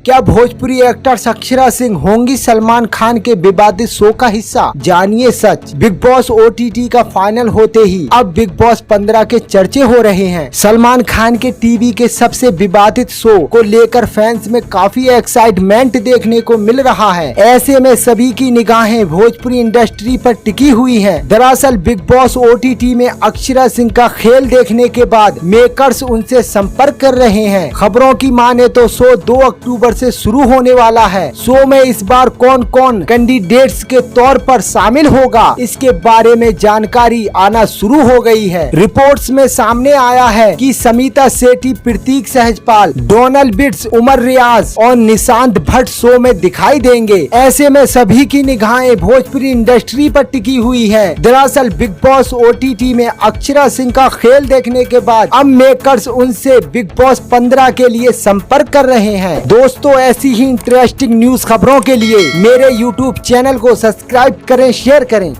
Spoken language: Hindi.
क्या भोजपुरी एक्टर अक्षरा सिंह होंगी सलमान खान के विवादित शो का हिस्सा? जानिए सच। बिग बॉस OTT का फाइनल होते ही अब बिग बॉस 15 के चर्चे हो रहे हैं। सलमान खान के टीवी के सबसे विवादित शो को लेकर फैंस में काफी एक्साइटमेंट देखने को मिल रहा है। ऐसे में सभी की निगाहें भोजपुरी इंडस्ट्री पर टिकी हुई हैं। दरअसल बिग बॉस OTT में अक्षरा सिंह का खेल देखने के बाद मेकर्स उनसे संपर्क कर रहे हैं। खबरों की माने तो शो 2 अक्टूबर से शुरू होने वाला है। शो में इस बार कौन कौन कैंडिडेट्स के तौर पर शामिल होगा, इसके बारे में जानकारी आना शुरू हो गई है। रिपोर्ट्स में सामने आया है कि समीता सेठी, प्रतीक सहजपाल, डोनल बिट्स, उमर रियाज और निशांत भट्ट शो में दिखाई देंगे। ऐसे में सभी की निगाहें भोजपुरी इंडस्ट्री पर टिकी हुई है। दरअसल बिग बॉस OTT में अक्षरा सिंह का खेल देखने के बाद अब मेकर्स उनसे बिग बॉस 15 के लिए संपर्क कर रहे हैं। दोस्तों, ऐसी ही इंटरेस्टिंग न्यूज खबरों के लिए मेरे YouTube चैनल को सब्सक्राइब करें, शेयर करें।